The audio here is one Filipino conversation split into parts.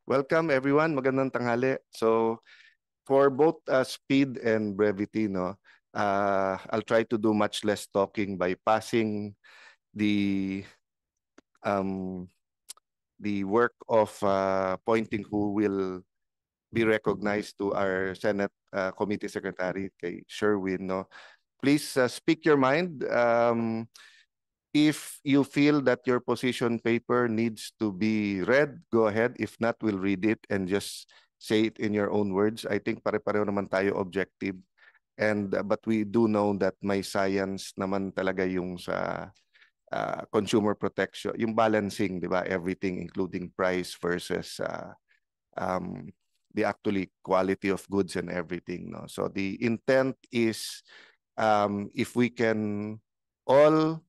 Welcome everyone. Magandang tanghali. So for both speed and brevity, no, I'll try to do much less talking by passing the um, the work of pointing who will be recognized to our Senate Committee Secretary, kay Sherwin. No, please speak your mind. If you feel that your position paper needs to be read, go ahead. If not, we'll read it and just say it in your own words. I think pare-pareho naman tayo objective. And but we do know that may science naman talaga yung sa consumer protection, yung balancing, di ba? Everything including price versus um, the actually quality of goods and everything. No? So the intent is if we can all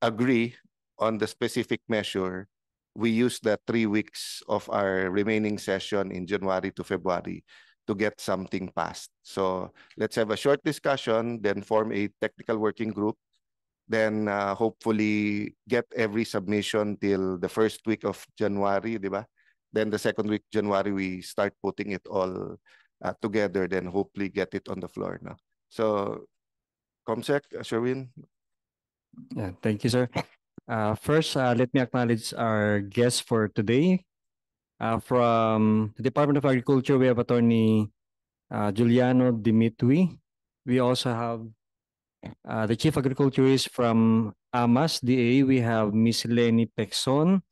agree on the specific measure, we use the 3 weeks of our remaining session in January to February to get something passed. So let's have a short discussion, then form a technical working group, then hopefully get every submission till the first week of January, di ba? Then the second week January, we start putting it all together, then hopefully get it on the floor. No? So, Comsec, Sherwin. Yeah, thank you, sir. First, let me acknowledge our guest for today. From the Department of Agriculture, we have Attorney Giuliano Dimitri. We also have the Chief Agriculturist from AMAS DA. We have Miss Lenny Pexon.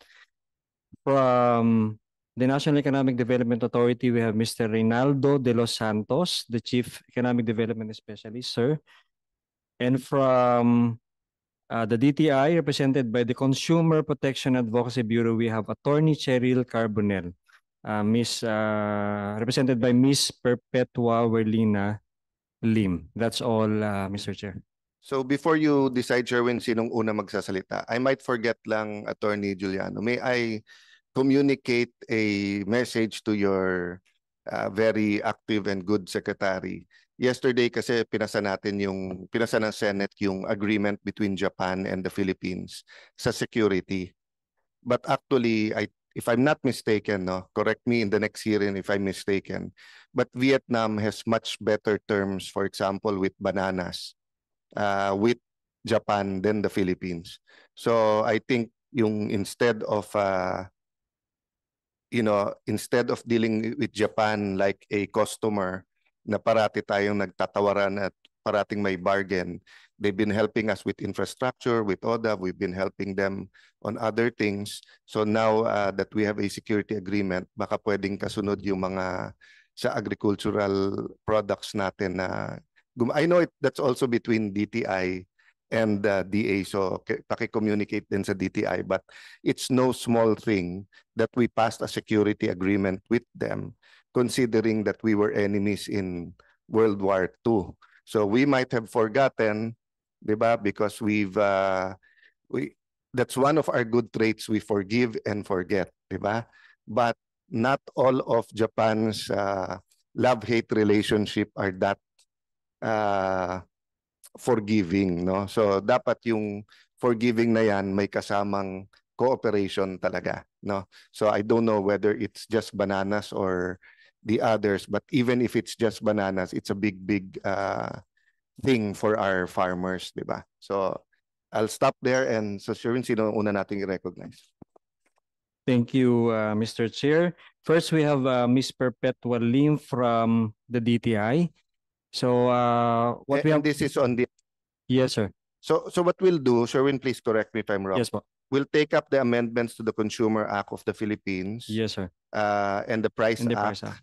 From the National Economic Development Authority, we have Mr. Reynaldo de los Santos, the Chief Economic Development Specialist, sir. And from the DTI, represented by the Consumer Protection Advocacy Bureau, we have Attorney Cheryl Carbonell, represented by Miss Perpetua Werlina Lim. That's all, Mr. Chair. So before you decide, Sherwin, sinong una magsasalita, I might forget lang, Attorney Giuliano. May I communicate a message to your very active and good secretary? Yesterday kasi pinasa ng Senate yung agreement between Japan and the Philippines sa security. But actually, if I'm not mistaken, no, correct me in the next hearing if I'm mistaken, but Vietnam has much better terms, for example, with bananas, with Japan than the Philippines. So I think yung instead of dealing with Japan like a customer na parati tayong nagtatawaran at parating may bargain, they've been helping us with infrastructure, with ODA, we've been helping them on other things. So now that we have a security agreement, baka pwedeng kasunod yung mga sa agricultural products natin na I know that's also between DTI and DA, so paki-communicate din sa DTI, but it's no small thing that we passed a security agreement with them, considering that we were enemies in World War II. So we might have forgotten, di ba? Because that's one of our good traits. We forgive and forget, di ba? But not all of Japan's love-hate relationship are that forgiving, no? So dapat yung forgiving na yan may kasamang cooperation talaga, no? So I don't know whether it's just bananas or the others, but even if it's just bananas, it's a big thing for our farmers, di ba? So I'll stop there, and so Sherwin, sino una nating i-recognize? Thank you, Mr. Chair. First, we have Miss Perpetua Lim from the DTI. So, what we And have... this is on the... Yes, sir. So what we'll do, Sherwin, please correct me if I'm wrong. Yes, po. We'll take up the amendments to the Consumer Act of the Philippines. Yes, sir. And the Price And the Act. price act.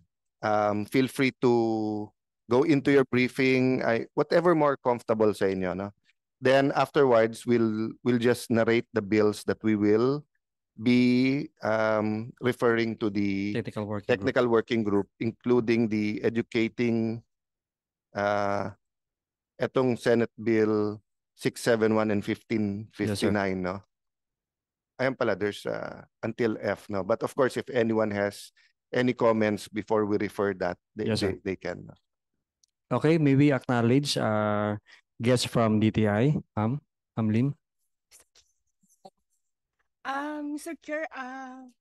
Feel free to go into your briefing, whatever more comfortable sa inyo, no? Then afterwards, we'll just narrate the bills that we will be referring to the Technical working group, including the educating etong Senate Bill 671 and 1559, no? Ayan pala, there's until F, no? But of course, if anyone has any comments before we refer that, Yes, sir. they can. Okay, may we acknowledge guests from DTI, Ma'am Lim? Mr. Chair,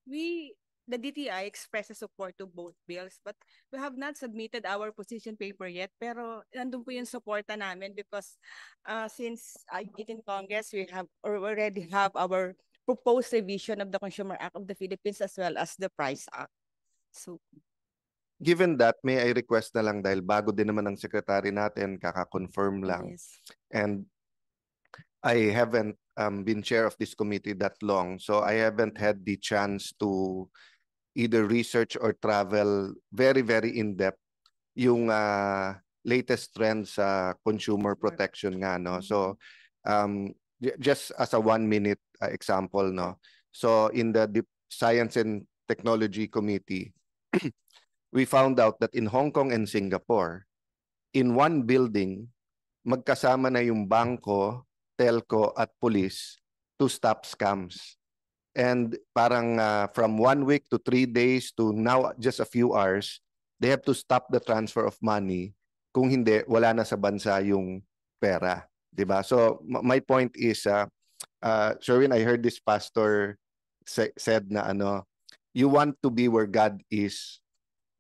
we the DTI expresses support to both bills, but we have not submitted our position paper yet. Pero nandun po yung suporta namin because since it in Congress, we have or already have our proposed revision of the Consumer Act of the Philippines as well as the Price Act. So, Given that, may I request na lang dahil bago din naman ang secretary natin, kaka-confirm lang. yes. And I haven't been chair of this committee that long, so I haven't had the chance to either research or travel very, very in-depth yung latest trends sa consumer protection nga, no? So, just as a 1-minute example, no? So, in the Science and Technology Committee, we found out that in Hong Kong and Singapore, in one building, magkasama na yung bangko, telco, at police to stop scams. And parang from 1 week to 3 days to now just a few hours, they have to stop the transfer of money. Kung hindi, wala na sa bansa yung pera. Diba? So my point is, Sherwin, I heard this pastor said na you want to be where God is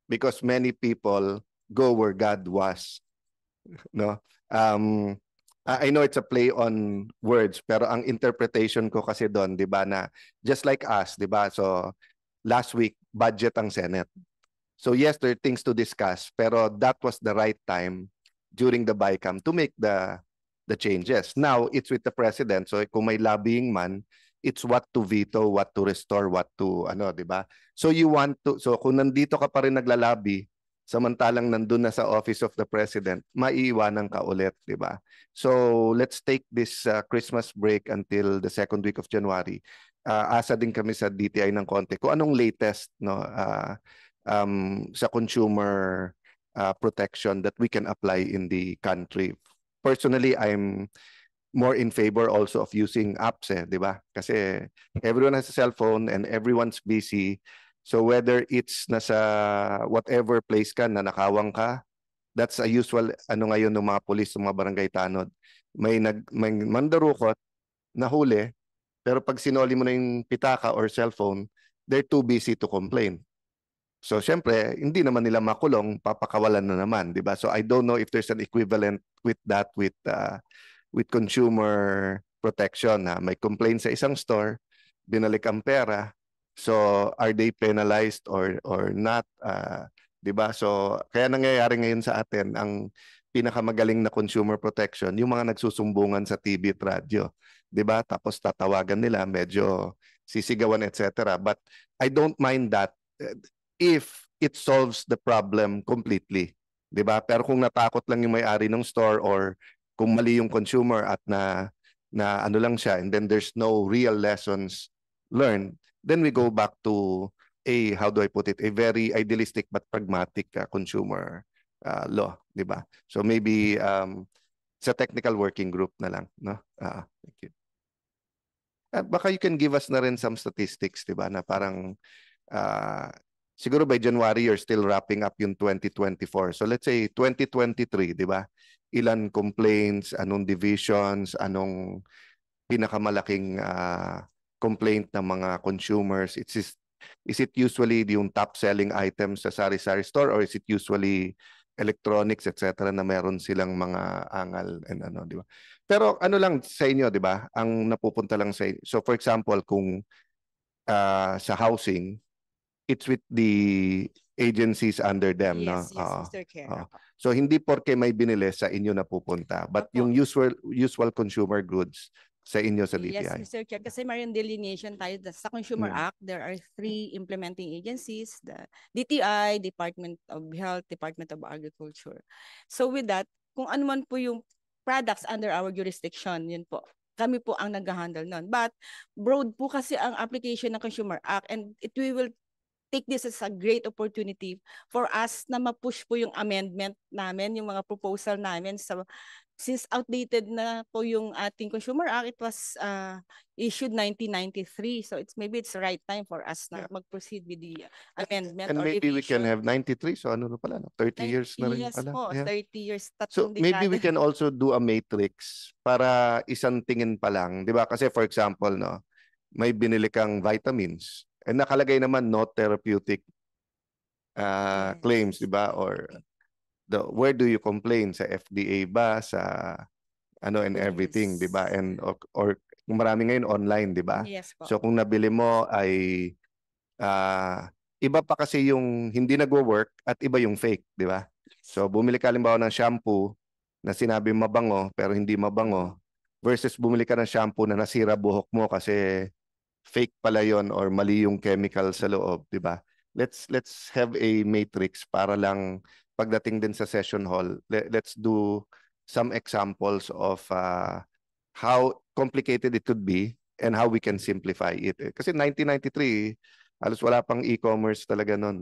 because many people go where God was. No? I know it's a play on words, pero ang interpretation ko kasi doon, 'di ba, na just like us, 'di ba? So last week budget ang Senate. So yes, there are things to discuss, pero that was the right time during the BICAM to make the changes. Now it's with the president. So kung may lobbying man, it's what to veto, what to restore, what to 'di ba? So you want to kung nandito ka pa rin naglalabi, samantalang nandun na sa office of the president, maiiwanan ka ulit, di ba? So let's take this Christmas break until the 2nd week of January. Asa din kami sa DTI ng konti kung anong latest sa consumer protection that we can apply in the country. Personally, I'm more in favor also of using apps, di ba? Kasi everyone has a cell phone and everyone's busy. So whether it's nasa whatever place ka, nanakawang ka, that's a usual ngayon ng mga pulis, ng mga barangay tanod. May mandarukot, nahuli, pero pag sinoli mo na yung pitaka or cellphone, they're too busy to complain. So syempre, hindi naman nila makulong, papakawalan na naman, di ba? So I don't know if there's an equivalent with that with consumer protection. May complaint sa isang store, binalik ang pera, so are they penalized or not? 'Di ba? So kaya nangyayari ngayon sa atin ang pinakamagaling na consumer protection, yung mga nagsusumbungan sa TV at radyo, 'di ba? Tapos tatawagan nila, medyo sisigawan, etc. But I don't mind that if it solves the problem completely, 'di ba? Pero kung natakot lang yung may-ari ng store or kung mali yung consumer at na ano lang siya and then there's no real lessons learned, then we go back to how do I put it, a very idealistic but pragmatic consumer law, di ba? So maybe sa technical working group na lang, no? Thank you. Baka you can give us na rin some statistics, di ba, na parang siguro by January you're still wrapping up yung 2024. So let's say 2023, di ba? Ilan complaints, anong divisions, anong pinakamalaking complaint ng mga consumers? Is it usually yung top selling items sa sari-sari store or is it usually electronics, etc. na meron silang mga angal and di ba? Pero ano lang sa inyo, di ba? Ang napupunta lang sa inyo. So for example, kung sa housing, it's with the agencies under them, no? Yes, Mr. Chair. So hindi porke may binili sa inyo napupunta, but yung usual consumer goods sa inyo sa DTI. Yes, Mr. Chair. Kasi mayroon delineation tayo sa Consumer Act. There are 3 implementing agencies, the DTI, Department of Health, Department of Agriculture. So with that, kung ano man po yung products under our jurisdiction, yun po. Kami po ang nag-handle nun. But broad po kasi ang application ng Consumer Act and we will take this as a great opportunity for us na ma-push po yung amendment namin, yung mga proposal namin since outdated na po yung ating Consumer Act. It was issued 1993. So maybe it's the right time for us na mag-proceed with the amendment. And or maybe we can revision. have 93. So ano na pala, no? 30 years na rin Yes pala. po, Yeah. 30 years. So maybe we can also do a matrix para isang tingin pa lang. Di ba? Kasi for example, no, may binili kang vitamins And nakalagay naman no therapeutic Yes. claims, di ba? Or where do you complain? Sa FDA ba? Sa ano and everything, di ba? Yes. And or marami ngayon online, di ba? Yes po. So kung nabili mo ay iba pa kasi yung hindi nagwo-work at iba yung fake, di ba? So bumili ka halimbawa ng shampoo na sinabi mabango pero hindi mabango versus bumili ka ng shampoo na nasira buhok mo kasi fake pala yon or mali yung chemical sa loob, di ba? Let's have a matrix para lang pagdating din sa session hall. Let's do some examples of how complicated it could be and how we can simplify it. Kasi 1993, halos wala pang e-commerce talaga noon.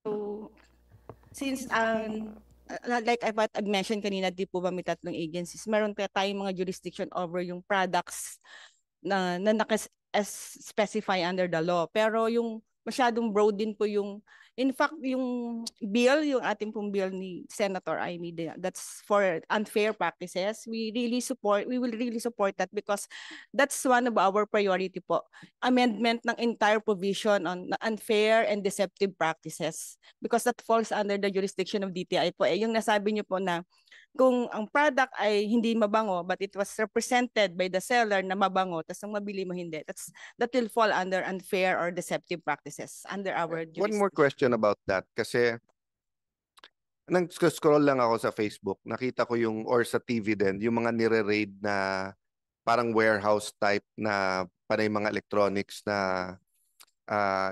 So, since like I've mentioned kanina, di po ba may tatlong agencies, meron pa tayong mga jurisdiction over yung products na specify under the law. Pero yung masyadong broad din po yung, in fact, yung bill, yung ating pong bill ni Senator Amy, that's for unfair practices. We will really support that because that's one of our priority po. Amendment ng entire provision on unfair and deceptive practices because that falls under the jurisdiction of DTI po. Yung nasabi niyo po na kung ang product ay hindi mabango but it was represented by the seller na mabango tapos ang mabili mo hindi, that will fall under unfair or deceptive practices under our jurisdiction. One more question about that kasi nag-scroll lang ako sa Facebook, nakita ko yung or sa TV din, yung mga nire-raid na parang warehouse type na panay mga electronics na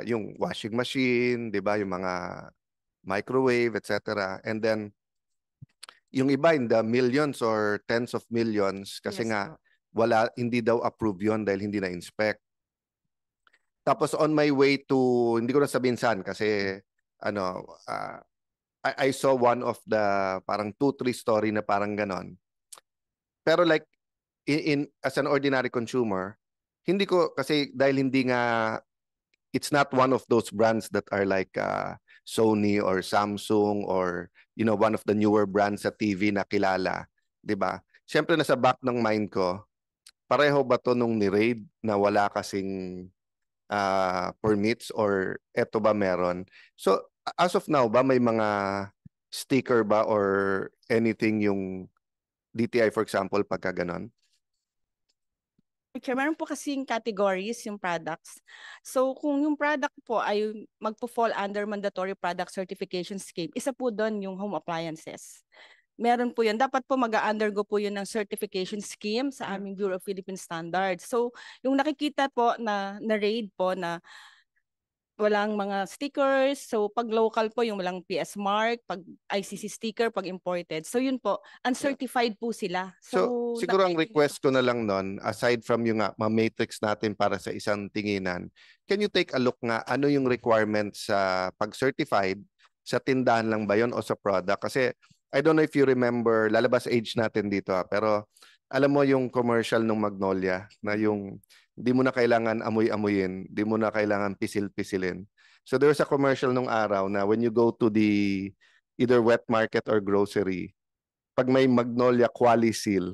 yung washing machine, 'di ba, yung mga microwave, etc. And then yung iba in the millions or tens of millions kasi Yes, nga po. hindi daw approve yon dahil hindi na-inspect. Tapos on my way to, hindi ko na sabihin saan kasi ano, I saw one of the parang 2-3 story na parang ganon. Pero like as an ordinary consumer, hindi ko kasi dahil hindi nga it's not one of those brands that are like Sony or Samsung or one of the newer brands sa TV na kilala, 'di ba? Siyempre nasa back ng mind ko, pareho ba to nung ni-raid na wala kasing permits or eto ba meron? So as of now ba may mga sticker ba or anything yung DTI for example pagka ganon? Meron po kasing categories yung products. So kung yung product po ay magpo-fall under mandatory product certification scheme, isa po doon yung home appliances. Meron po yun. Dapat po mag-undergo po yun ng certification scheme sa aming Bureau of Philippine Standards. So yung nakikita po na raid po na walang mga stickers. So pag local po yung walang PS mark, pag ICC sticker, pag imported. So yun po, uncertified po sila. So siguro ang request ko na lang nun, aside from yung ma-matrix natin para sa isang tinginan, can you take a look nga ano yung requirements sa pag-certified, sa tindahan lang ba yun o sa product? Kasi I don't know if you remember, lalabas age natin dito pero alam mo yung commercial ng Magnolia na yung di mo na kailangan amoy-amoyin, di mo na kailangan pisil-pisilin. So there's a commercial nung araw na when you go to the either wet market or grocery, pag may Magnolia Quali Seal,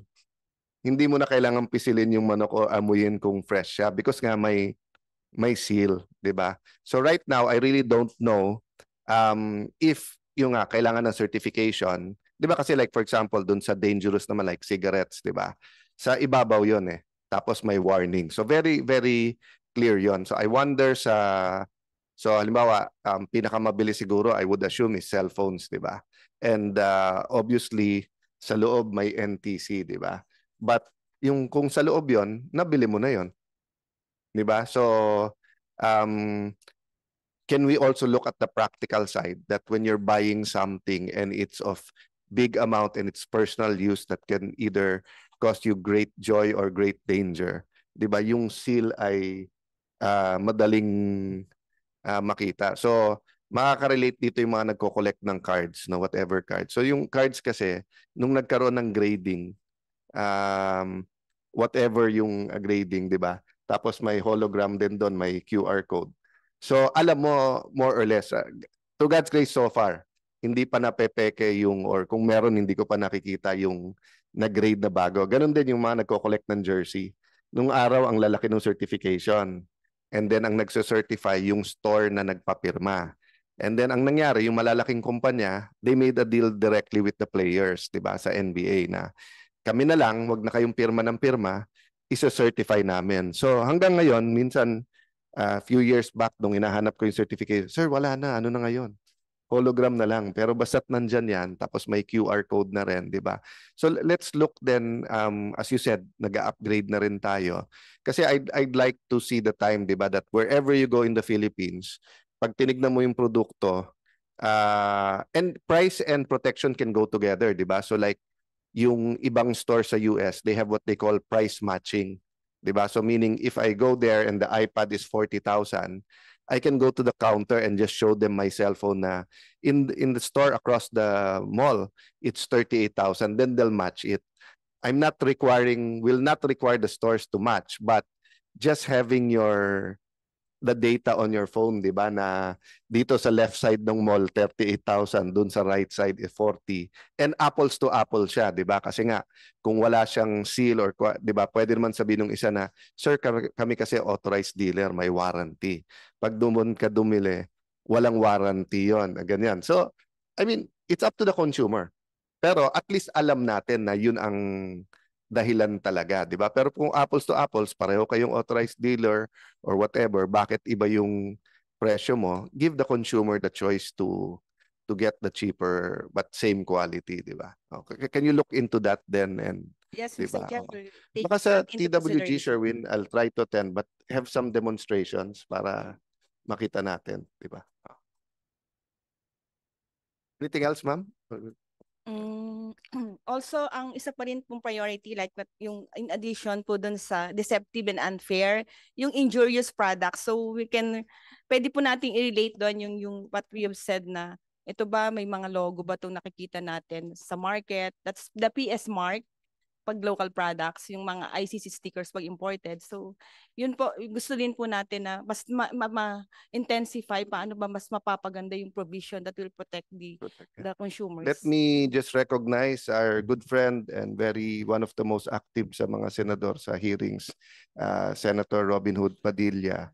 hindi mo na kailangan pisilin yung manok o amuyin kung fresh siya because nga may seal, 'di ba? So right now, I really don't know if yung kailangan ng certification, 'di ba kasi like for example, dun sa dangerous naman like cigarettes, 'di ba? Sa ibabaw 'yon eh. Tapos may warning. So very very clear 'yon. So I wonder so halimbawa, pinakamabilis siguro I would assume is cell phones, 'di ba? And obviously sa loob may NTC, 'di ba? But yung kung sa loob 'yon, nabili mo na 'yon. 'Di ba? So can we also look at the practical side that when you're buying something and it's of big amount and it's personal use that can either cause you great joy or great danger, 'di ba? Yung seal ay madaling makita. So makaka-relate dito yung mga nagko-collect ng cards, no, whatever cards. So yung cards kasi nung nagkaroon ng grading, whatever yung grading, 'di ba? Tapos may hologram din doon, may QR code. So alam mo more or less, to God's grace so far, hindi pa napepeke yung or kung meron hindi ko pa nakikita yung na grade na bago. Ganon din yung mga nagko-collect ng jersey. Nung araw, ang lalaki ng certification. And then, ang nagsa-certify yung store na nagpapirma. And then, ang nangyari, yung malalaking kumpanya, they made a deal directly with the players, di ba, sa NBA na kami na lang, wag na kayong pirma ng pirma, isa-certify namin. So, hanggang ngayon, minsan, few years back, nung hinahanap ko yung certificate, sir, wala na, ano na ngayon? Hologram na lang. Pero basta't nandyan yan, tapos may QR code na rin, di ba? So let's look then, as you said, nag-upgrade na rin tayo. Kasi I'd like to see the time, di ba, that wherever you go in the Philippines, pag tinignan mo yung produkto, and price and protection can go together, di ba? So like, yung ibang store sa US, they have what they call price matching. Di ba? So meaning, if I go there and the iPad is 40,000, I can go to the counter and just show them my cell phone na in the store across the mall, it's 38,000. Then they'll match it. Will not require the stores to match, but just having the data on your phone, di ba, na dito sa left side ng mall, 38,000, dun sa right side is 40. And apples to apples siya, di ba? Kasi nga, kung wala siyang seal or, di ba, pwede naman sabihin ng isa na, sir, kami kasi authorized dealer, may warranty. Pag dumon ka dumili, walang warranty yon, ganyan. So, I mean, it's up to the consumer. Pero at least alam natin na yun ang dahilan talaga, di ba? Pero kung apples to apples, pareho kayong authorized dealer or whatever, bakit iba yung presyo mo? Give the consumer the choice to get the cheaper but same quality, di ba? Okay. Can you look into that then? And Yes, diba? Mr. Chair. Take baka sa that into TWG, consideration. Sherwin, I'll try to attend but have some demonstrations para makita natin, di ba? Anything else, ma'am? Also, ang isa pa rin pong priority, like what yung in addition po dun sa deceptive and unfair, yung injurious products. So pwede po nating i-relate doon yung what we have said na ito ba, may mga logo ba itong nakikita natin sa market? That's the PS mark pag local products, yung mga ICC stickers pag imported. So, yun po, gusto din po natin na mas ma-intensify paano ba mas mapapaganda yung provision that will protect the consumers. Let me just recognize our good friend and one of the most active sa mga senador sa hearings, Senator Robin Hood Padilla.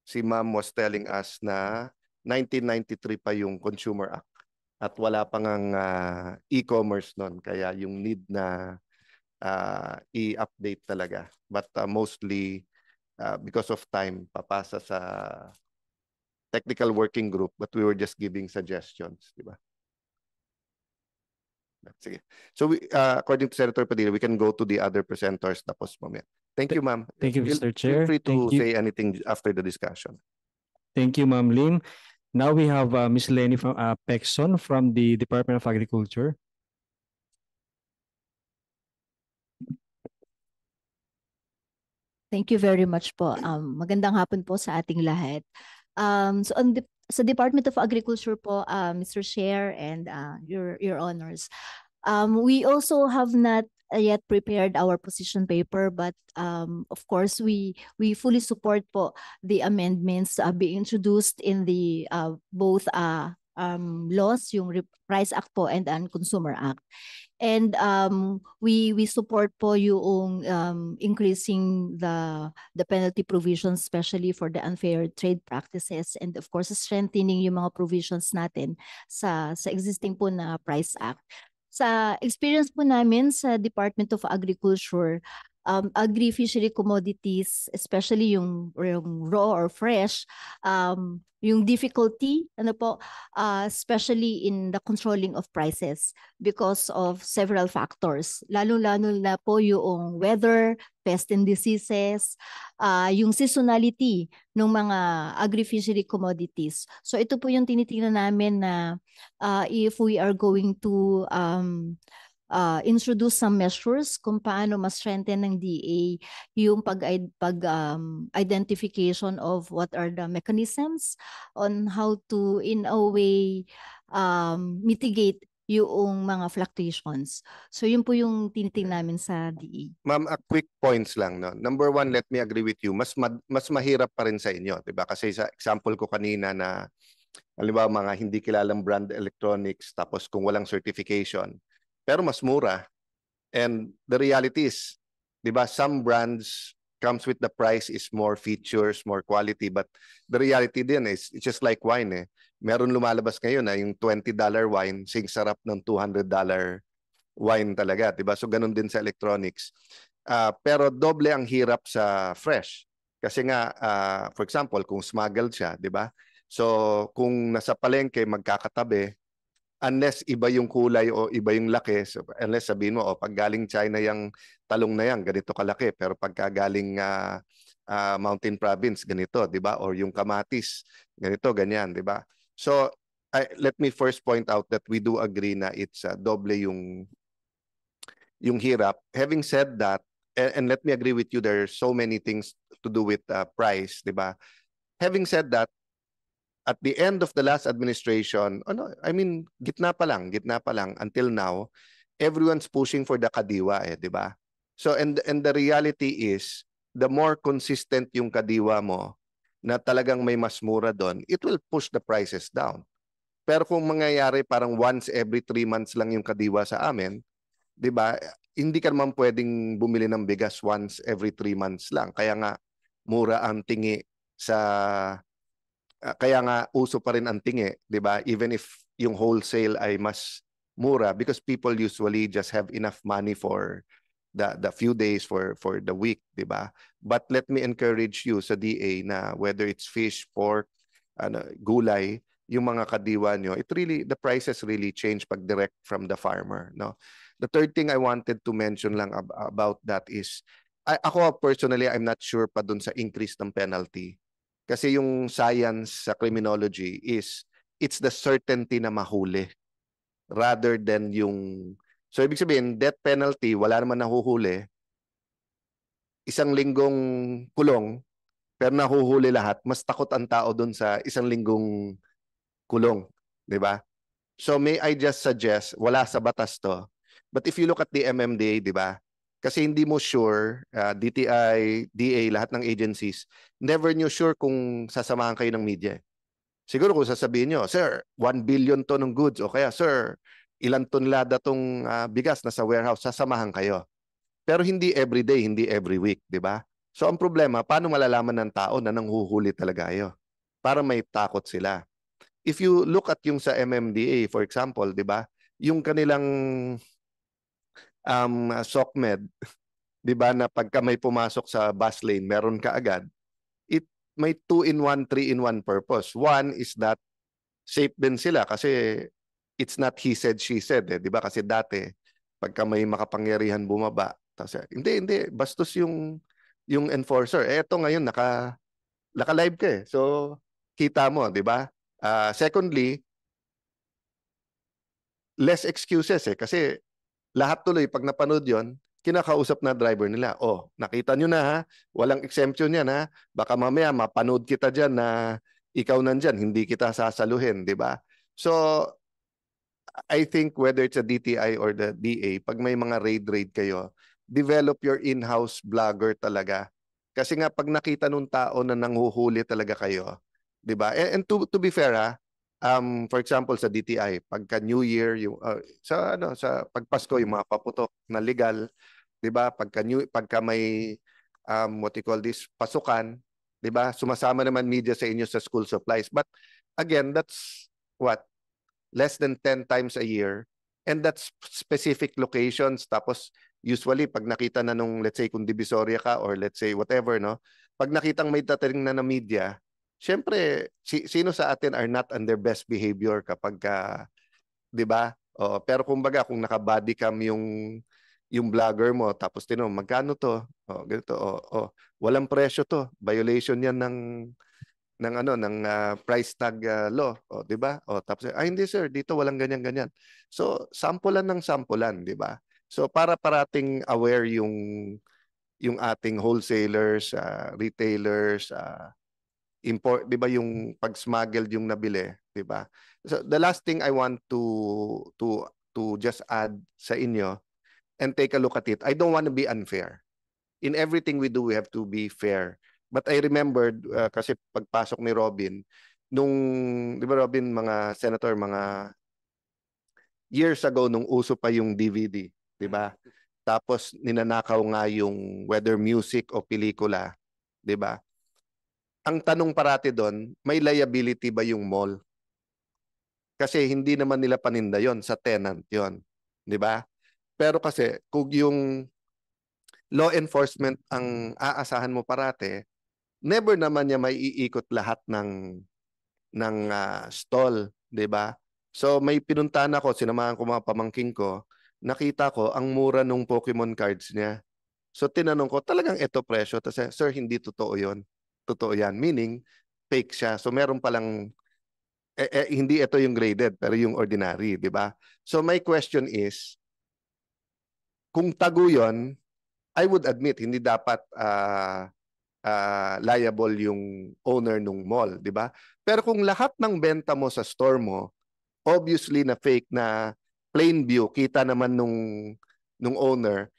Si ma'am was telling us na 1993 pa yung Consumer Act at wala pang ang e-commerce nun. Kaya yung need na i-update talaga. But mostly because of time, papasa sa technical working group, but we were just giving suggestions, di ba? Sige. So according to Senator Padilla, we can go to the other presenters tapos mamaya. Thank you, ma'am. Thank you, Mr. Chair. Feel free to Thank you. say anything after the discussion. Thank you, Ma'am Lim. Now we have Ms. Lenny from Pexon from the Department of Agriculture. Thank you very much po. Magandang hapon po sa ating lahat. So sa Department of Agriculture po, Mr. Chair and your honors, we also have not yet prepared our position paper, but of course we fully support po the amendments being introduced in the both laws, yung Price Act po and Consumer Act. And we support po yung increasing the penalty provisions, especially for the unfair trade practices, and of course strengthening yung mga provisions natin sa existing po na Price Act. Sa experience po namin sa Department of Agriculture, agri-fishery commodities, especially yung raw or fresh, yung difficulty, especially in the controlling of prices because of several factors. Lalo-lalo na po yung weather, pest and diseases, yung seasonality ng mga agri-fishery commodities. So ito po yung tinitingnan namin na if we are going to introduce some measures kung paano ma-strengthen ng DA yung identification of what are the mechanisms on how to in a way mitigate yung mga fluctuations. So yun po yung tinitingnan namin sa DA. Ma'am, quick points lang. No? Number one, let me agree with you. Mas mahirap pa rin sa inyo. Diba? Kasi sa example ko kanina na halimbawa mga hindi kilalang brand electronics tapos kung walang certification, pero mas mura. And the reality is, di ba, some brands comes with the price is more features, more quality, but the reality din is it's just like wine eh. Meron lumalabas ngayon na yung $20 wine, sing sarap ng $200 wine talaga, di ba? So ganun din sa electronics. Pero doble ang hirap sa fresh. Kasi nga, for example, kung smuggled siya, di ba? So kung nasa palengke, magkakatabi, unless iba yung kulay o iba yung laki, so unless sabihin mo, pag galing China yung talong na yan, ganito kalaki, pero pagka galing Mountain Province, ganito, di ba? Or yung kamatis, ganito, ganyan, di ba? So, let me first point out that we do agree na it's doble yung hirap. Having said that, and let me agree with you, there are so many things to do with price, di ba? Having said that, at the end of the last administration, I mean, gitna pa lang until now, everyone's pushing for the kadiwa di ba? So and the reality is, the more consistent yung kadiwa mo na talagang may mas mura doon, it will push the prices down. Pero kung mangyayari parang once every 3 months lang yung kadiwa sa amin, di ba? Hindi ka naman pwedeng bumili ng bigas once every 3 months lang. Kaya nga mura ang tingi sa kaya nga uso pa rin ang tingi, 'di ba? Even if yung wholesale ay mas mura because people usually just have enough money for the few days for the week, 'di ba? But let me encourage you sa DA na whether it's fish, pork, gulay, yung mga kadiwa nyo, the prices really change pag direct from the farmer, no? The third thing I wanted to mention lang about that is ako personally, I'm not sure pa dun sa increase ng penalty. Kasi yung science sa criminology is it's the certainty na mahuli rather than yung so ibig sabihin death penalty wala naman nahuhuli, 1 linggong kulong pero nahuhuli lahat, mas takot ang tao doon sa 1 linggong kulong, di ba? So may I just suggest, wala sa batas to, but if you look at the MMDA, di ba? Kasi hindi mo sure, DTI, DA, lahat ng agencies, never nyo sure kung sasamahan kayo ng media. Siguro kung sasabihin nyo, sir, 1 billion to ng goods, o kaya, sir, ilang tonelada tong bigas na sa warehouse, sasamahan kayo. Pero hindi every day, hindi every week, di ba? So ang problema, paano malalaman ng tao na nanghuhuli talaga kayo? Para may takot sila. If you look at yung sa MMDA, for example, di ba? Yung kanilang SOCMED, di ba, na pagka may pumasok sa bus lane, meron ka agad, may 2-in-1, 3-in-1 purpose. One is that safe din sila kasi it's not he said, she said. Di ba? Kasi dati, pagka may makapangyarihan bumaba, hindi, bastos yung enforcer. Eto ngayon, naka-live ka eh. So, kita mo, di ba? Secondly, less excuses eh. Kasi lahat tuloy, pag napanood yon, kinakausap na driver nila. Nakita nyo na ha, walang exemption yan ha. Baka mamaya mapanood kita dyan na ikaw nandyan, hindi kita sasaluhin, di ba? So, I think whether it's a DTI or the DA, pag may mga raid kayo, develop your in-house vlogger talaga. Kasi nga pag nakita nung tao na nanghuhuli talaga kayo, di ba? And to be fair ha, for example sa DTI, pagka New Year, yung sa pagpasko yung mga paputok na legal, 'di ba? Pagka may what you call this, pasukan, 'di ba? Sumasama naman media sa inyo sa school supplies. But again, that's what less than 10 times a year, and that's specific locations. Tapos usually pag nakita na nung, let's say kung Divisoria ka or let's say whatever, no? Pag nakitang may dadating na media, syempre, sino sa atin are not on their best behavior kapag, 'di ba? Pero kumbaga kung naka-body cam yung vlogger mo tapos magkano to? Ganito, walang presyo to. Violation 'yan ng price tag law, 'di ba? Tapos hindi sir, dito walang ganyan. So, sampulan ng sampulan, 'di ba? So, para parating aware yung ating wholesalers, retailers, import, 'di ba, yung pag-smuggled yung nabili, 'di ba? So the last thing I want to just add sa inyo and take a look at it. I don't want to be unfair. In everything we do, we have to be fair. But I remembered kasi pagpasok ni Robin nung, 'di ba Robin, mga senator, mga years ago nung uso pa yung DVD, di ba? Tapos ninanakaw nga yung whether music o pelikula, di ba? Ang tanong parati doon, may liability ba yung mall? Kasi hindi naman nila paninda yon, sa tenant yon, di ba? Pero kasi kung yung law enforcement ang aasahan mo parati, never naman niya may iikot lahat ng stall, 'di ba? So may pinuntahan ako, sinamahan ko mga pamangking ko, nakita ko ang mura nung Pokemon cards niya. So tinanong ko, talagang ito presyo? Tapos, sir, hindi totoo 'yon. Totoo 'yan, meaning fake siya. So meron palang hindi ito yung graded, pero yung ordinary, 'di ba? So my question is, kung tago 'yon, I would admit hindi dapat liable yung owner ng mall, di ba? Pero kung lahat ng benta mo sa store mo, obviously na fake, na plain view, kita naman nung owner,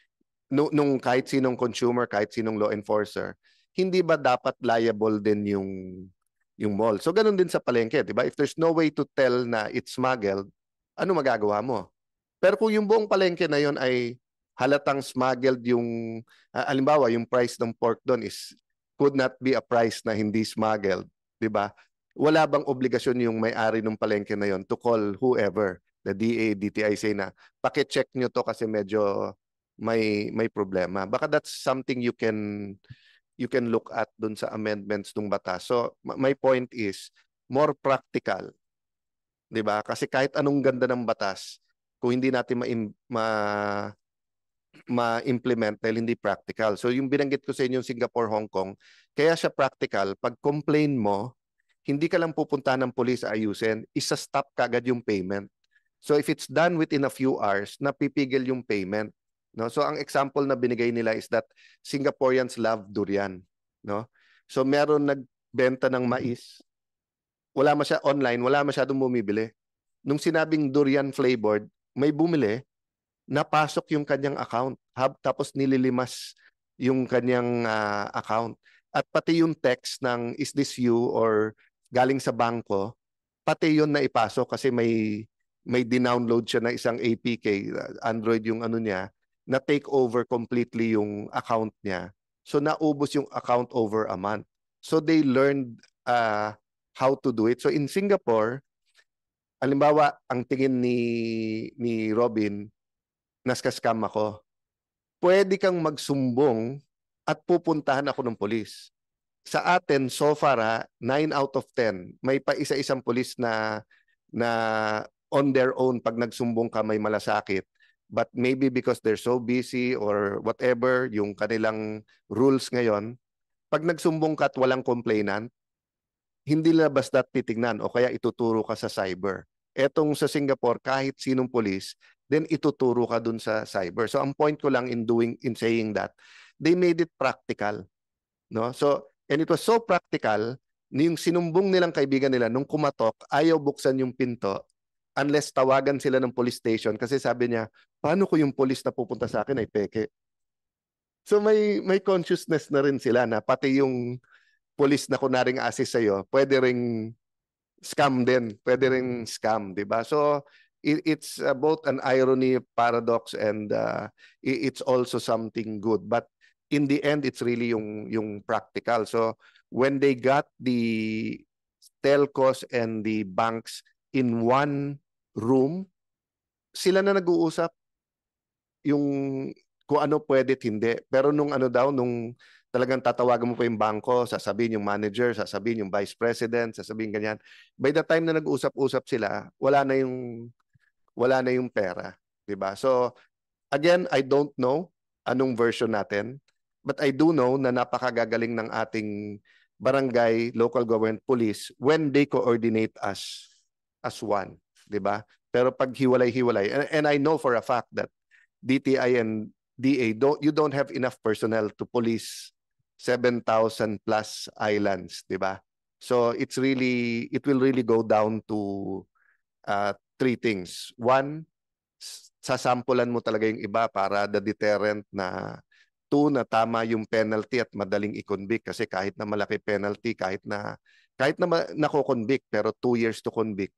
nung kahit sinong consumer, kahit sinong law enforcer, hindi ba dapat liable din yung mall? So ganun din sa palengke, di ba? If there's no way to tell na it's smuggled, ano magagawa mo? Pero kung yung buong palengke na yon ay halatang smuggled yung, halimbawa, yung price ng pork doon could not be a price na hindi smuggled, di ba? Wala bang obligasyon yung may-ari ng palengke na yon to call whoever, the DA, DTI, say na, paki-check nyo to kasi medyo may problema. Baka that's something you can look at doon sa amendments ng batas. So my point is more practical, 'di ba? Kasi kahit anong ganda ng batas, kung hindi natin ma-implement dahil hindi practical. So yung binanggit ko sa inyo, Singapore, Hong Kong, kaya siya practical, pag complain mo, hindi ka lang pupuntahan ng police ayusin, isa-stop kagad yung payment. So if it's done within a few hours, napipigil yung payment. No? So ang example na binigay nila is that Singaporeans love durian. No? So meron nagbenta ng mais, wala online, wala masyadong bumibili. Nung sinabing durian flavored, may bumili, napasok yung kanyang account. Tapos nililimas yung kanyang account. At pati yung text ng is this you or galing sa bangko, pati yun na ipasok kasi may dinownload siya na isang APK, Android yung ano niya, na take over completely yung account niya. So naubos yung account over a month. So they learned how to do it. So in Singapore, halimbawa, ang tingin ni Robin, naska-scam ako, pwede kang magsumbong at pupuntahan ako ng polis. Sa atin, so far, 9 out of 10, may pa isa-isang polis na on their own, pag nagsumbong ka, may malasakit. But maybe because they're so busy or whatever, yung kanilang rules ngayon, pag nagsumbong ka at walang complainant, hindi na basta titignan o kaya ituturo ka sa cyber. Etong sa Singapore, kahit sinong polis, then ituturo ka dun sa cyber. So ang point ko lang in saying that, they made it practical. No? So, and it was so practical, yung sinumbong nilang kaibigan nila, nung kumatok, ayaw buksan yung pinto unless tawagan sila ng police station kasi sabi niya, paano ko yung police na pupunta sa akin ay peke? So may consciousness na rin sila na pati yung police na kunaring assist sa'yo, pwede ring scam din. Pwede ring scam, di ba? So, it's both an irony, paradox, and it's also something good. But in the end, it's really yung practical. So, when they got the telcos and the banks in one room, sila na nag-uusap yung kung ano pwede at hindi. Pero nung talagang tatawagan mo pa yung bangko, sasabihin yung manager, sasabihin yung vice president, sasabihin ganyan. By the time na nag-usap-usap sila, wala na yung pera, 'di ba? So again, I don't know anong version natin, but I do know na napakagagaling ng ating barangay, local government, police when they coordinate as one, 'di ba? Pero pag hiwalay-hiwalay, and I know for a fact that DTI and DA you don't have enough personnel to police 7,000 plus islands, di ba? So it will really go down to three things. One, sasampulan mo talaga yung iba para the deterrent na. Two, na tama yung penalty at madaling i-convict kasi kahit na malaki penalty, kahit na nako-convict pero 2 years to convict,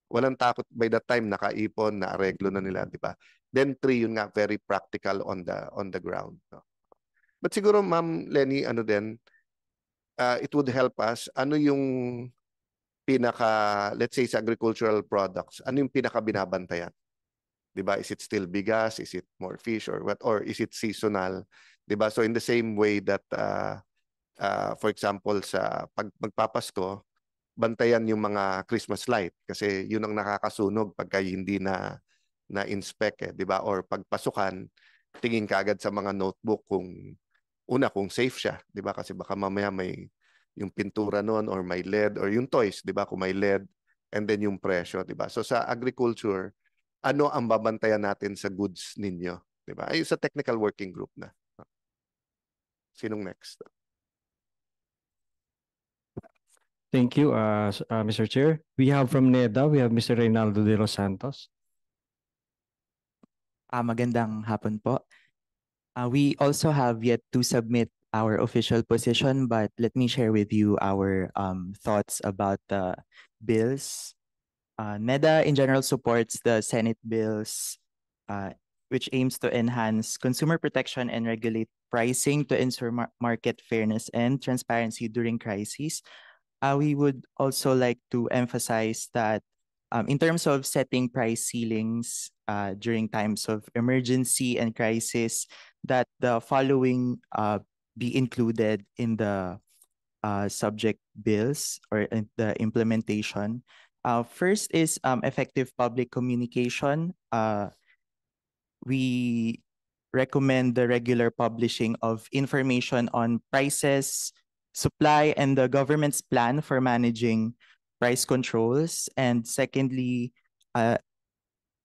Walang takot, by that time nakaipon, na areglo na nila, di ba? Then 3, yun nga, very practical on the ground, no? But siguro Ma'am Lenny, ano din, it would help us, ano yung pinaka, let's say sa agricultural products, ano yung pinaka binabantayan? 'Di ba? Is it still bigas? Is it more fish or what? Or is it seasonal? 'Di ba? So in the same way that for example sa pag magpapasko, bantayan yung mga Christmas light kasi yun ang nakakasunog pagka hindi na inspect, 'di ba? Or pagpasukan, tingin ka agad sa mga notebook kung safe siya, 'di ba? Kasi baka mamaya may yung pintura noon or may lead or yung toys, 'di ba? Kung may lead, and then yung presyo, 'di ba? So sa agriculture, ano ang babantayan natin sa goods ninyo, 'di ba? Ay sa technical working group na. Sinong next? Thank you, Mr. Chair. We have from NEDA, we have Mr. Reynaldo de los Santos. Magandang hapon po. We also have yet to submit our official position, but let me share with you our thoughts about the bills. NEDA in general supports the Senate bills, which aims to enhance consumer protection and regulate pricing to ensure market fairness and transparency during crises. We would also like to emphasize that in terms of setting price ceilings during times of emergency and crisis, that the following be included in the subject bills or in the implementation. First is effective public communication. We recommend the regular publishing of information on prices, supply, and the government's plan for managing price controls. And secondly,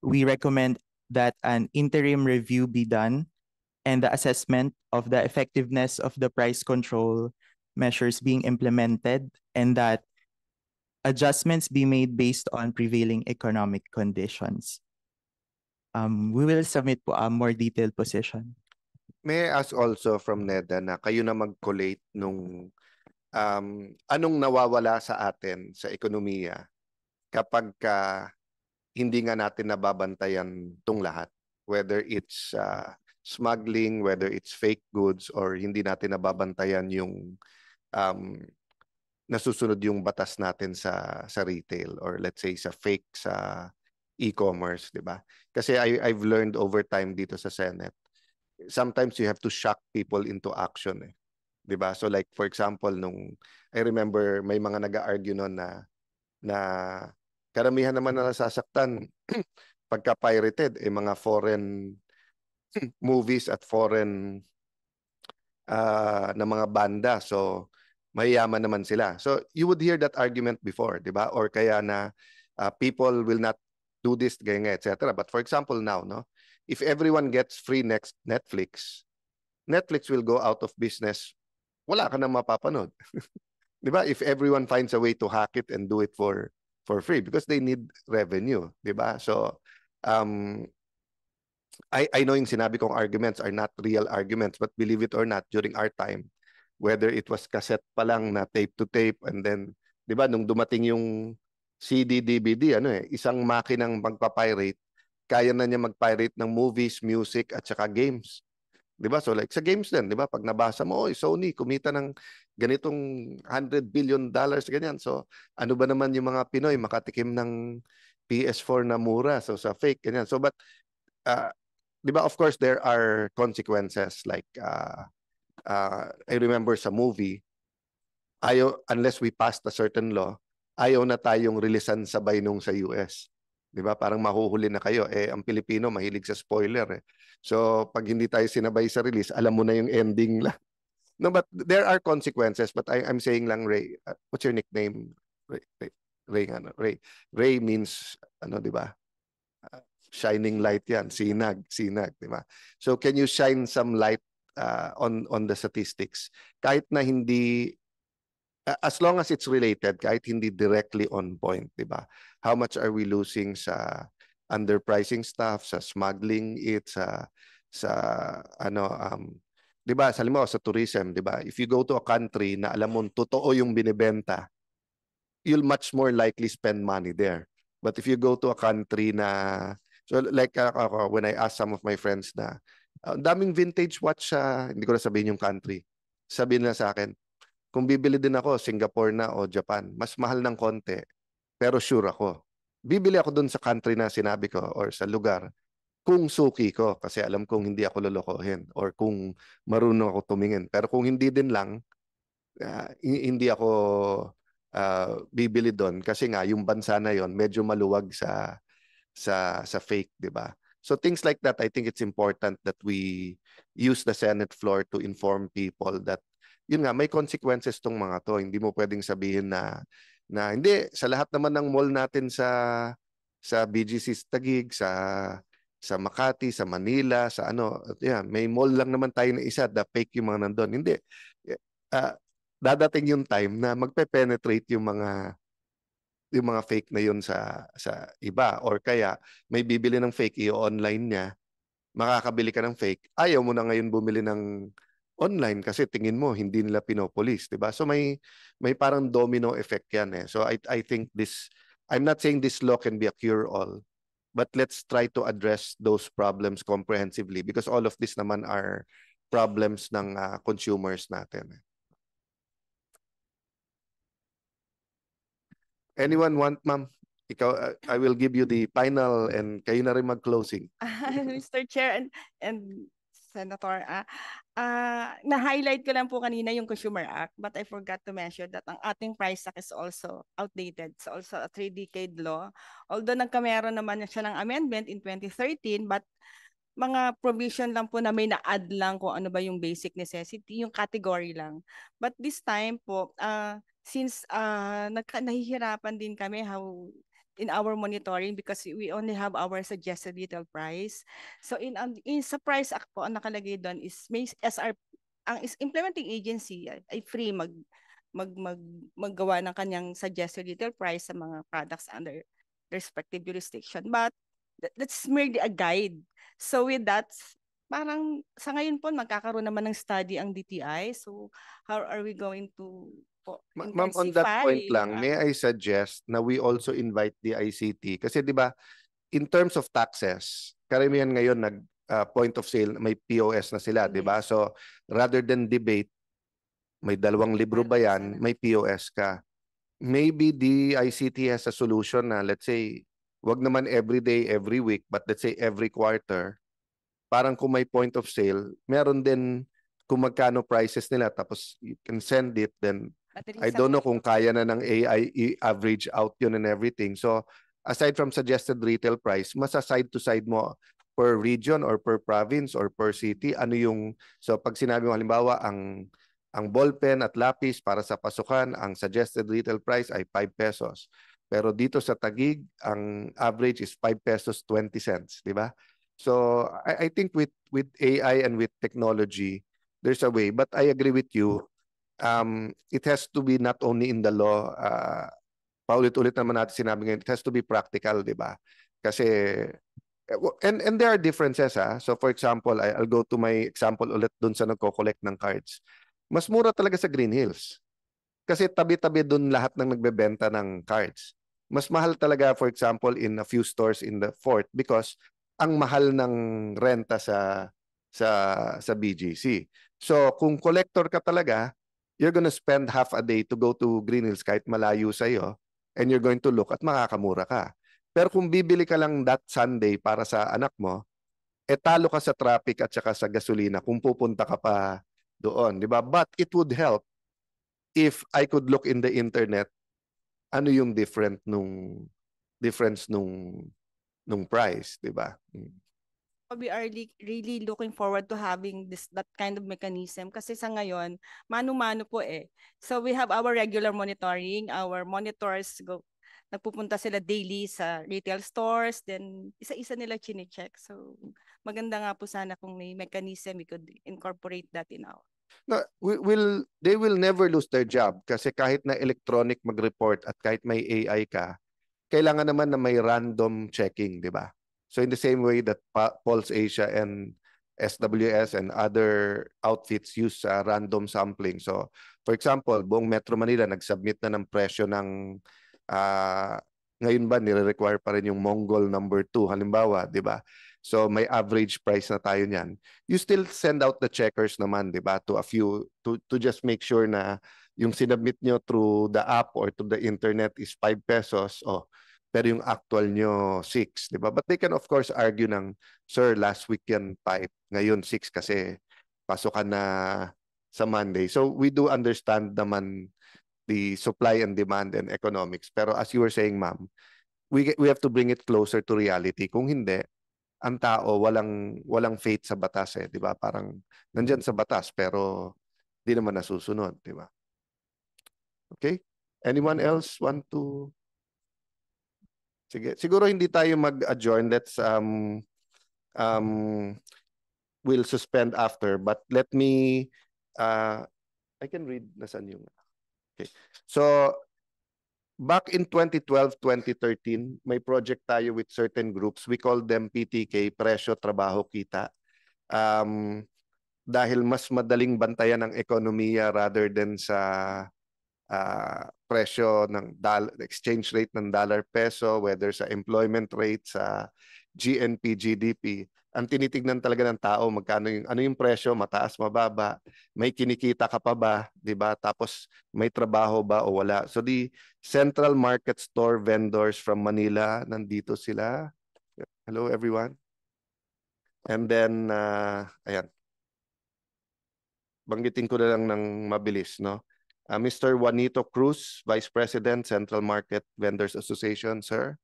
we recommend that an interim review be done and the assessment of the effectiveness of the price control measures being implemented, and that adjustments be made based on prevailing economic conditions. We will submit po a more detailed position. May I ask also from NEDA na kayo na mag-collate nung anong nawawala sa atin sa ekonomiya kapag hindi nga natin nababantayan tong lahat, whether it's smuggling, whether it's fake goods, or hindi natin nababantayan yung nasusunod yung batas natin sa retail, or let's say sa fake sa e-commerce, 'di ba? Kasi I've learned over time dito sa Senate, sometimes you have to shock people into action, 'di ba? So like for example, I remember may mga nag-argue noon na karamihan naman na nasasaktan pagka pirated mga foreign movies at foreign na mga banda. So mayayaman naman sila. So you would hear that argument before, 'di ba? Or kaya na people will not do this, ganyan, etc. But for example now, no, if everyone gets free Netflix will go out of business. Wala ka na mapapanood. 'Di ba? If everyone finds a way to hack it and do it for free because they need revenue, 'di ba? So I know yung sinabi kong arguments are not real arguments, but believe it or not, during our time, whether it was cassette pa lang na tape to tape, and then 'di ba nung dumating yung CD, DVD, isang makinang magpa-pirate, kaya na niya mag-pirate ng movies, music, at saka games. 'Di ba? So like sa games din, 'di ba? Pag nabasa mo, Sony kumita ng ganitong $100 billion, ganyan. So ano ba naman yung mga Pinoy makatikim ng PS4 na mura? So sa fake, ganyan. So but 'di ba, of course there are consequences, like I remember sa movie, unless we passed a certain law, ayaw na tayong releasan sabay nung sa US. 'Di ba? Parang mahuhuli na kayo. Ang Pilipino mahilig sa spoiler. So pag hindi tayo sinabay sa release, alam mo na yung ending lang. No, but there are consequences. But I'm saying lang, Ray, what's your nickname? Ray. Ray means 'di ba? Shining light yan. Sinag, 'di ba? So can you shine some light on the statistics? Kahit na hindi, as long as it's related, kahit hindi directly on point, 'di ba? How much are we losing sa underpricing stuff, sa smuggling it, sa 'di ba? Halimbawa sa tourism, 'di ba? If you go to a country na alam mo totoo yung binebenta, you'll much more likely spend money there. But if you go to a country na, so like when I ask some of my friends na, ang daming vintage watch sa, hindi ko na sabihin yung country. Sabihin na sa akin, kung bibili din ako, Singapore na o Japan, mas mahal ng konti, pero sure ako. Bibili ako dun sa country na sinabi ko or sa lugar kung suki ko kasi alam kong hindi ako lolokohin or kung marunong ako tumingin. Pero kung hindi din lang, hindi ako bibili doon kasi nga yung bansa na yon medyo maluwag sa fake, di ba? So things like that, I think it's important that we use the Senate floor to inform people that yun nga, may consequences tong mga to. Hindi mo pwedeng sabihin na hindi, sa lahat naman ng mall natin sa BGC Taguig, sa Makati, sa Manila, sa ano, yeah, may mall lang naman tayo na isa, the fake yung mga nandun. Hindi. Dadating yung time na magpe-penetrate yung mga fake na yun sa iba or kaya may bibili ng fake i-online niya, makakabili ka ng fake, ayaw mo na ngayon bumili ng online kasi tingin mo hindi nila pinopolice, 'di ba? So may parang domino effect yan eh. So I think I'm not saying this law can be a cure all, but let's try to address those problems comprehensively because all of this naman are problems ng consumers natin. Anyone want, ma'am? Ikaw, I will give you the final and kayo na rin mag-closing. Mr. Chair and Senator, na-highlight ko lang po kanina yung Consumer Act, but I forgot to mention that ang ating price act is also outdated. It's also a 3-decade law. Although nagkameron naman siya ng amendment in 2013, but mga provision lang po na may na-add lang kung ano ba yung basic necessity, yung category lang. But this time po, since nahihirapan din kami how in our monitoring because we only have our suggested retail price. So in sa price act po ang nakalagay doon is may SR ang implementing agency ay free maggawa ng kanyang suggested retail price sa mga products under respective jurisdiction. But that's merely a guide. So with that, parang sa ngayon po magkakaroon naman ng study ang DTI. So how are we going to Ma'am, on that point lang, may I suggest na we also invite the ICT kasi 'di ba in terms of taxes, karamihan ngayon point of sale may POS na sila, 'di ba? So rather than debate, may 2 libro ba yan, may POS ka. Maybe the ICT has a solution na let's say wag naman every day, every week, but let's say every quarter. Parang kung may point of sale, meron din kung magkano prices nila tapos you can send it then I don't know kung kaya na ng AI i-average out yun and everything. So, aside from suggested retail price, side to side mo per region or per province or per city, ano yung, so pag sinabi mo halimbawa, ang ballpen at lapis para sa pasukan, ang suggested retail price ay 5 pesos. Pero dito sa Taguig, ang average is 5 pesos 20 cents, di ba? So, I think with AI and with technology, there's a way. But I agree with you, it has to be not only in the law, paulit-ulit naman natin sinabi ngayon, it has to be practical, di ba? Kasi, and there are differences So for example, I'll go to my example ulit dun sa nagko-collect ng cards. Mas mura talaga sa Green Hills. Kasi tabi-tabi dun lahat ng nagbebenta ng cards. Mas mahal talaga, for example, in a few stores in the Fort because ang mahal ng renta sa BGC. So kung collector ka talaga, you're gonna spend half a day to go to Green Hills kahit malayo sa'yo and you're going to look at makakamura ka. Pero kung bibili ka lang that Sunday para sa anak mo, talo ka sa traffic at saka sa gasolina kung pupunta ka pa doon, di ba? But it would help if I could look in the internet ano yung difference nung price, di ba? We are really looking forward to having that kind of mechanism kasi sa ngayon, mano-mano po eh. So we have our regular monitoring, our monitors nagpupunta sila daily sa retail stores, then isa-isa nila chine-check. So maganda nga po sana kung may mechanism, we could incorporate that in our. No, they will never lose their job kasi kahit na electronic mag-report at kahit may AI ka, kailangan naman na may random checking, di ba? So in the same way that Pulse Asia and SWS and other outfits use random sampling. So for example, buong Metro Manila nag-submit na ng presyo ng Ngayon ba nire-require pa rin yung Mongol number 2 halimbawa, 'di ba? So may average price na tayo niyan. You still send out the checkers naman, 'di ba, to a few to just make sure na yung sinubmit nyo through the app or to the internet is 5 pesos. Oh, pero yung actual nyo 6, 'di ba? But they can of course argue ng, sir, last week yan 5, ngayon 6 kasi pasokan na sa Monday. So we do understand naman the supply and demand and economics. Pero as you were saying, ma'am, we have to bring it closer to reality. Kung hindi, ang tao walang faith sa batas eh, 'di ba? Parang nandiyan sa batas pero di naman nasusunod, 'di ba? Okay? Anyone else want to? Sige, siguro hindi tayo mag-adjourn. Let's um we'll suspend after, but let me I can read nasan yung. Okay. So back in 2012, 2013, may project tayo with certain groups. We call them PTK, Presyo, Trabaho, Kita. Dahil mas madaling bantayan ang ekonomiya rather than sa presyo ng exchange rate ng dollar peso, whether sa employment rate, sa GNP, GDP. Ang tinitignan talaga ng tao, magkano yung, ano yung presyo, mataas, mababa, may kinikita ka pa ba, di ba? Tapos may trabaho ba o wala. So the Central Market Store vendors from Manila, nandito sila. Hello everyone. And then, ayan. Banggitin ko na lang ng mabilis, no? Mr. Juanito Cruz, Vice President, Central Market Vendors Association, sir.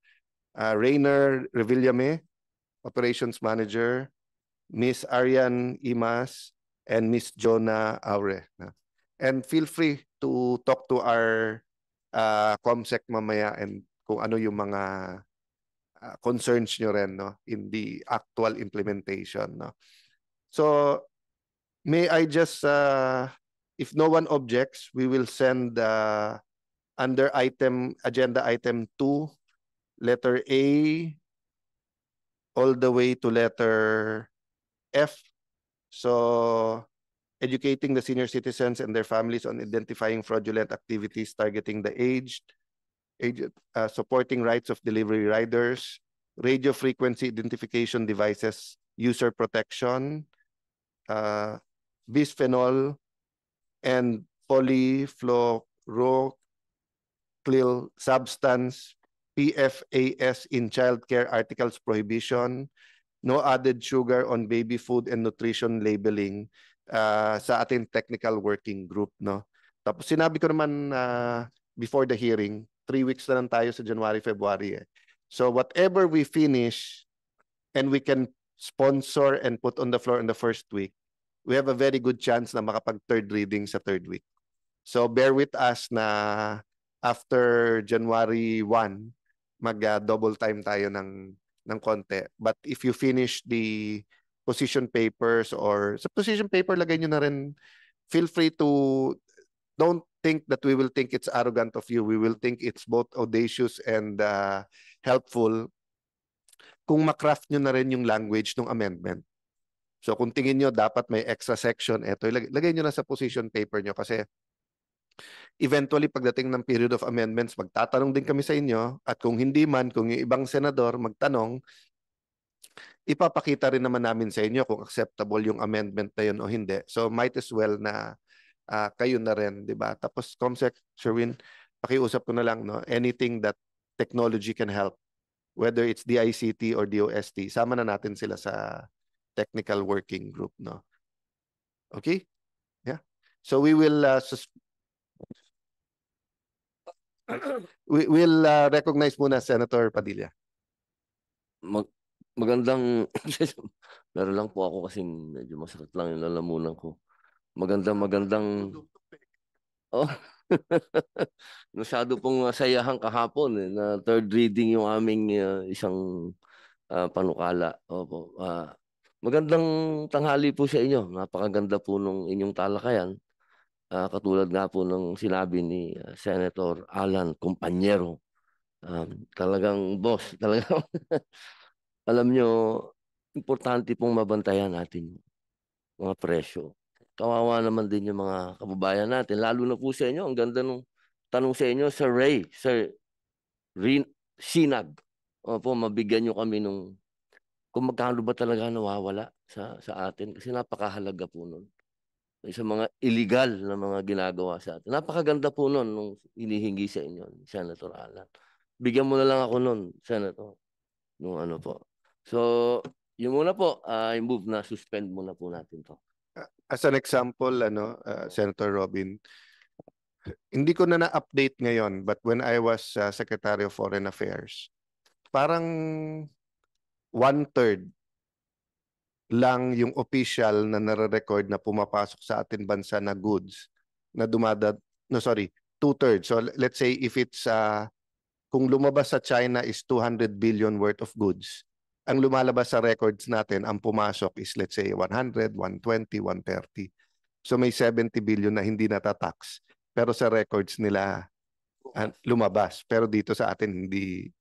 Rainer Revillame, Operations Manager, Miss Arian Imas, and Miss Jonah Aure. And feel free to talk to our COMSEC mamaya and kung ano yung mga concerns nyo rin, no, in the actual implementation. No? So, may I just, if no one objects, we will send under agenda item 2, letter A, all the way to letter F. So, educating the senior citizens and their families on identifying fraudulent activities targeting the aged, supporting rights of delivery riders, radio frequency identification devices, user protection, bisphenol, and polyfluoroalkyl substance, PFAS in childcare articles prohibition, no added sugar on baby food and nutrition labeling sa ating technical working group, no. Tapos sinabi ko naman before the hearing, 3 weeks na lang tayo sa January, February. So whatever we finish and we can sponsor and put on the floor in the first week, we have a very good chance na makapag third reading sa third week. So bear with us na after January 1, mag-double time tayo ng konti. But if you finish the position papers or sa position paper, lagay nyo na rin, feel free to, don't think that we will think it's arrogant of you. We will think it's both audacious and helpful kung makraft nyo na rin yung language ng amendment. So kung tingin nyo dapat may extra section, eto, lagay nyo na sa position paper nyo kasi eventually pagdating ng period of amendments, magtatanong din kami sa inyo at kung hindi man, kung yung ibang senador magtanong, ipapakita rin naman namin sa inyo kung acceptable yung amendment na yun o hindi. So might as well na kayo na rin, di ba? Tapos COMSEC, Sherwin, pakiusap ko na lang, no? Anything that technology can help, whether it's DICT or DOST, sama na natin sila sa technical working group, no? Okay? Yeah. So we will we'll recognize muna Senator Padilla. Magandang meron lang po ako kasi medyo masakit lang yung lalamunan ko. Magandang oh. Masyado pong masayahan kahapon na third reading yung aming isang panukala. Opo. Magandang tanghali po sa inyo. Napakaganda po nung inyong talakayan. Katulad nga po ng sinabi ni Senator Alan Compañero. Talagang boss, talagang alam nyo, importante pong mabantayan natin yung mga presyo. Kawawa naman din yung mga kababayan natin, lalo na po sa inyo. Ang ganda nung tanong sa inyo, Sir Ray, Sir sinag. Opo, mabigyan nyo kami nung kung magkano ba talaga nawawala sa atin kasi napakahalaga po nun. Sa mga illegal na mga ginagawa sa atin. Napakaganda po nun nung hinihingi sa inyo, Senator Alan. Bigyan mo na lang ako nun, Senator. Nung ano po. So, yun muna po, I move na suspend muna po natin to. As an example, Senator Robin, hindi ko na na-update ngayon, but when I was Secretary of Foreign Affairs, parang 1/3 lang yung official na nare-record na pumapasok sa ating bansa na goods na no, sorry, 2/3. So let's say if it's kung lumabas sa China is 200 billion worth of goods, ang lumalabas sa records natin, ang pumasok is let's say 100, 120, 130. So may 70 billion na hindi natatax. Pero sa records nila lumabas. Pero dito sa atin hindi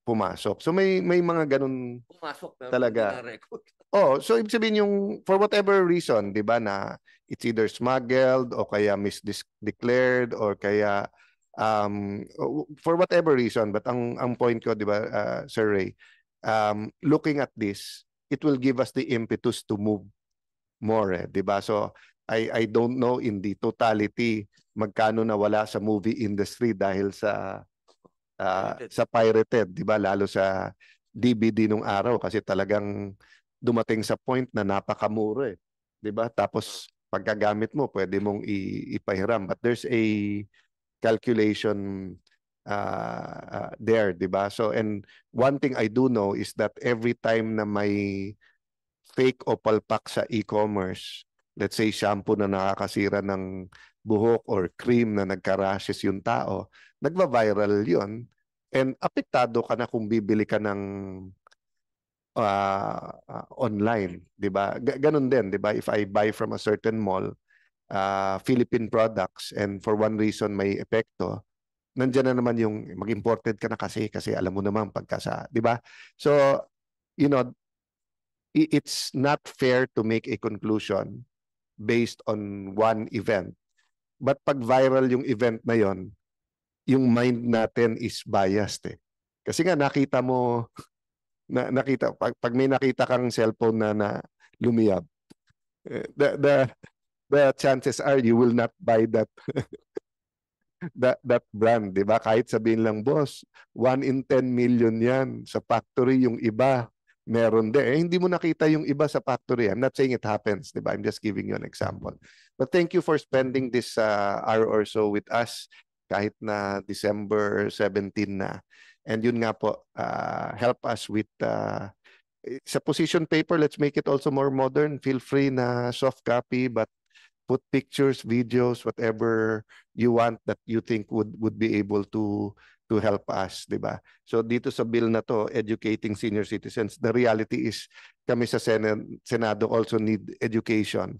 pumasok. So may mga ganun Pumasok pero talaga. hindi na-record. Oh, so ibig sabihin yung for whatever reason, 'di ba, na it's either smuggled o kaya misdeclared or kaya for whatever reason, but ang point ko, 'di ba, Sir Ray, looking at this, it will give us the impetus to move more, 'di ba? So I don't know in the totality magkano nawala sa movie industry dahil sa pirated, 'di ba? Lalo sa DVD nung araw kasi talagang dumating sa point na napakamura, 'di ba? Tapos pagkagamit mo, pwede mong ipahiram. But there's a calculation there, 'di ba? So, and one thing I do know is that every time na may fake o palpak sa e-commerce, let's say shampoo na nakakasira ng buhok or cream na nagka-rashes yung tao, nagva-viral yun. And apektado ka na kung bibili ka ng online, 'di ba? Ganun din, 'di ba? If I buy from a certain mall, Philippine products, and for one reason may epekto, nandiyan na naman yung mag-imported ka na kasi alam mo naman pagka sa, 'di ba? So, you know, it's not fair to make a conclusion based on one event. But pag viral yung event na yon, yung mind natin is biased eh. Kasi nga nakita mo pag may nakita kang cellphone na lumiyab, the chances are you will not buy that that brand, 'di ba? Kahit sabihin lang, boss, 1 in 10 million 'yan sa factory, yung iba meron din. Hindi mo nakita yung iba sa factory. I'm not saying it happens, 'di ba? I'm just giving you an example. But thank you for spending this hour or so with us kahit na December 17 na. And yun nga po, help us with sa position paper, let's make it also more modern. Feel free na soft copy, but put pictures, videos, whatever you want that you think would be able to help us, 'di ba? So dito sa bill na to, educating senior citizens, the reality is kami sa Senado also need education.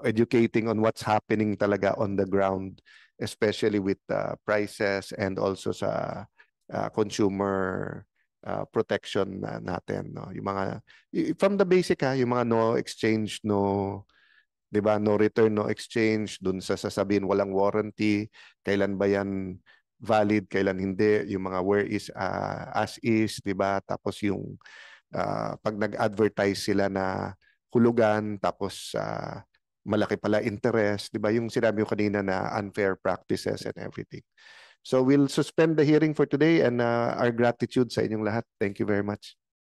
Educating on what's happening talaga on the ground, especially with prices and also sa consumer protection natin, no? Yung mga from the basic, yung mga no exchange, no, 'di ba, no return, no exchange, dun sa sasabihin walang warranty, kailan ba yan valid, kailan hindi, yung mga where is as is, 'di ba? Tapos yung pag nag-advertise sila na hulugan tapos malaki pala interest, 'di ba? Yung sinabi ko kanina na unfair practices and everything. So we'll suspend the hearing for today, and our gratitude sa inyong lahat. Thank you very much.